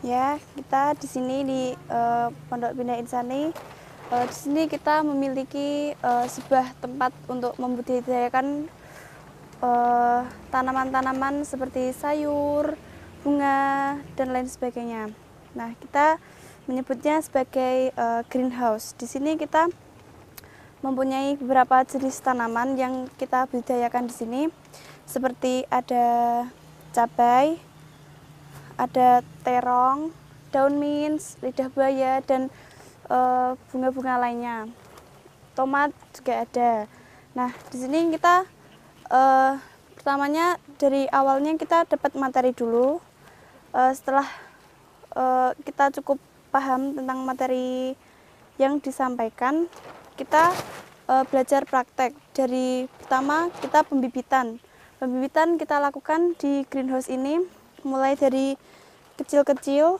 Ya, kita di sini di Pondok Bina Insani. Di sini kita memiliki sebuah tempat untuk membudidayakan tanaman-tanaman seperti sayur, bunga, dan lain sebagainya. Nah, kita menyebutnya sebagai greenhouse. Di sini kita mempunyai beberapa jenis tanaman yang kita budidayakan di sini, seperti ada cabai, ada terong, daun mint, lidah buaya, dan bunga-bunga lainnya. Tomat juga ada. Nah, di sini kita pertamanya dari awalnya kita dapat materi dulu. Setelah kita cukup paham tentang materi yang disampaikan, kita belajar praktek. Dari pertama kita pembibitan. Pembibitan kita lakukan di greenhouse ini mulai dari kecil-kecil,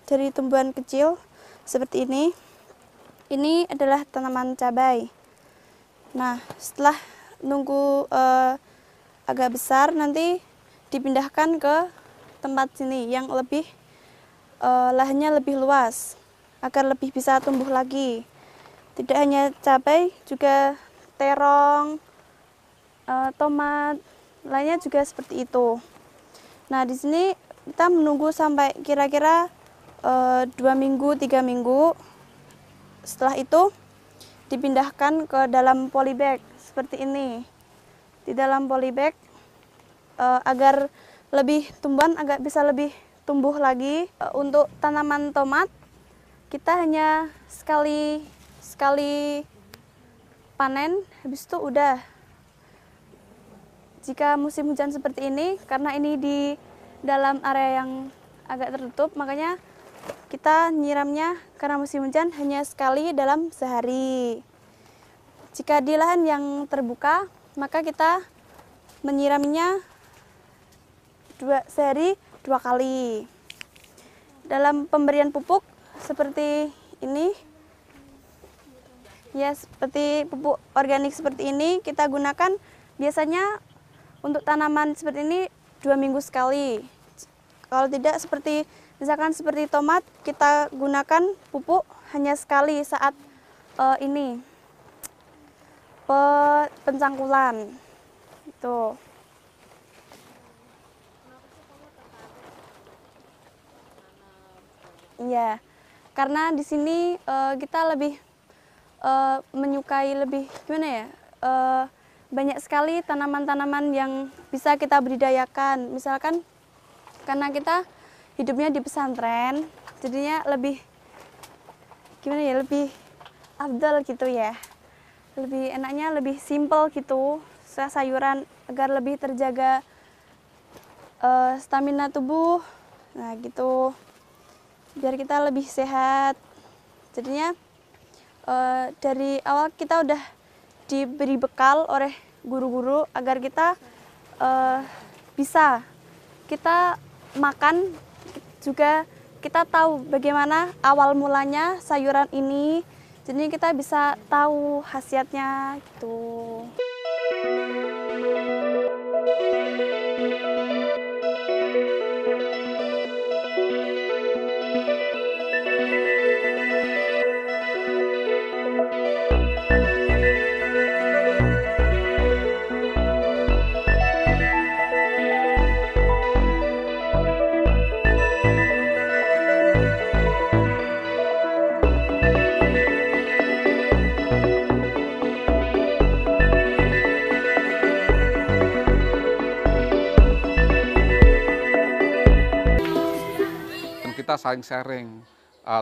dari tumbuhan kecil seperti ini. Ini adalah tanaman cabai. Nah, setelah nunggu agak besar, nanti dipindahkan ke tempat sini yang lebih lahannya lebih luas agar lebih bisa tumbuh lagi. Tidak hanya cabai, juga terong, tomat, lainnya juga seperti itu. Nah, di sini kita menunggu sampai kira-kira 2 minggu, 3 minggu. Setelah itu dipindahkan ke dalam polybag seperti ini. Di dalam polybag agar lebih tumbuhan agak bisa lebih tumbuh lagi. Untuk tanaman tomat kita hanya sekali panen, habis itu udah. Jika musim hujan seperti ini, karena ini di dalam area yang agak tertutup, makanya kita nyiramnya karena musim hujan hanya sekali dalam sehari. Jika di lahan yang terbuka, maka kita menyiramnya sehari 2 kali. Dalam pemberian pupuk seperti ini, ya seperti pupuk organik seperti ini kita gunakan biasanya untuk tanaman seperti ini 2 minggu sekali. Kalau tidak seperti misalkan seperti tomat, kita gunakan pupuk hanya sekali saat ini pencangkulan. Itu. Iya, karena di sini kita lebih menyukai lebih gimana ya? Banyak sekali tanaman-tanaman yang bisa kita budidayakan. Misalkan karena kita hidupnya di pesantren, jadinya lebih gimana ya, lebih afdal gitu ya. Lebih enaknya lebih simple gitu, sayuran agar lebih terjaga stamina tubuh. Nah, gitu. Biar kita lebih sehat. Jadinya dari awal kita udah diberi bekal oleh guru-guru agar kita bisa kita makan, juga kita tahu bagaimana awal mulanya sayuran ini, jadi kita bisa tahu khasiatnya gitu. Kita saling sharing,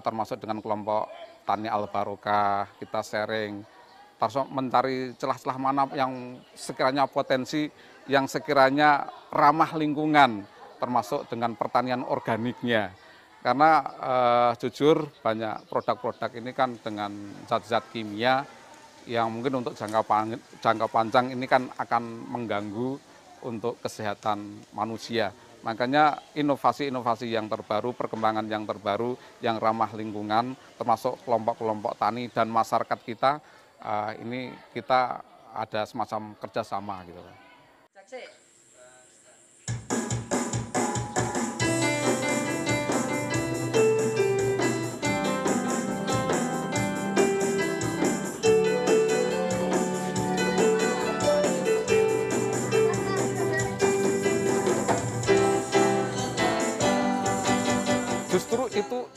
termasuk dengan kelompok Tani Al Barokah, kita sharing, termasuk mencari celah-celah mana yang sekiranya potensi, yang sekiranya ramah lingkungan, termasuk dengan pertanian organiknya. Karena jujur banyak produk-produk ini kan dengan zat-zat kimia yang mungkin untuk jangka panjang ini kan akan mengganggu untuk kesehatan manusia. Makanya inovasi-inovasi yang terbaru, perkembangan yang terbaru, yang ramah lingkungan, termasuk kelompok-kelompok tani dan masyarakat kita, ini kita ada semacam kerjasama gitu.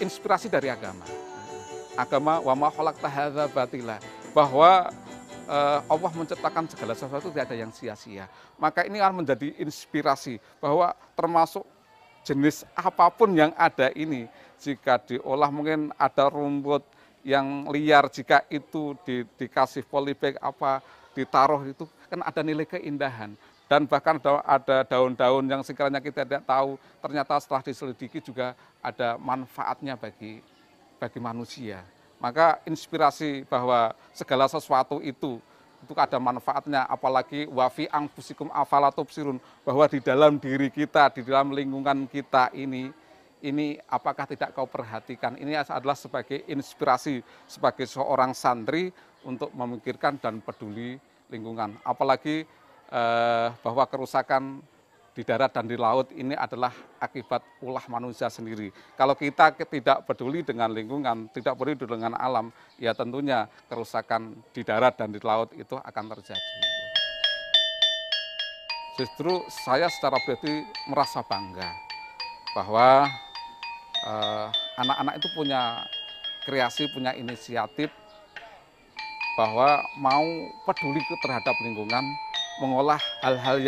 inspirasi dari agama. Agama wa ma khalaqta hadza batila, bahwa Allah menciptakan segala sesuatu tidak ada yang sia-sia. Maka ini akan menjadi inspirasi bahwa termasuk jenis apapun yang ada ini, jika diolah mungkin ada rumput yang liar, jika itu dikasih polybag apa, ditaruh itu kan ada nilai keindahan. Dan bahkan ada daun-daun yang sekiranya kita tidak tahu, ternyata setelah diselidiki juga ada manfaatnya bagi manusia. Maka inspirasi bahwa segala sesuatu itu ada manfaatnya, apalagi wafi angfusikum afala tubsirun, bahwa di dalam diri kita, di dalam lingkungan kita ini apakah tidak kau perhatikan. Ini adalah sebagai inspirasi sebagai seorang santri untuk memikirkan dan peduli lingkungan. Apalagi bahwa kerusakan di darat dan di laut ini adalah akibat ulah manusia sendiri. Kalau kita tidak peduli dengan lingkungan, tidak peduli dengan alam, ya tentunya kerusakan di darat dan di laut itu akan terjadi. Justru saya secara pribadi merasa bangga bahwa anak-anak itu punya kreasi, punya inisiatif, bahwa mau peduli terhadap lingkungan, mengolah hal-hal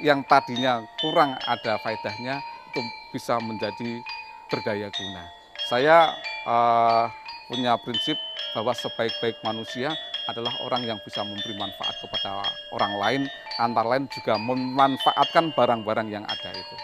yang tadinya kurang ada faedahnya itu bisa menjadi berdaya guna. Saya punya prinsip bahwa sebaik-baik manusia adalah orang yang bisa memberi manfaat kepada orang lain, antara lain juga memanfaatkan barang-barang yang ada itu.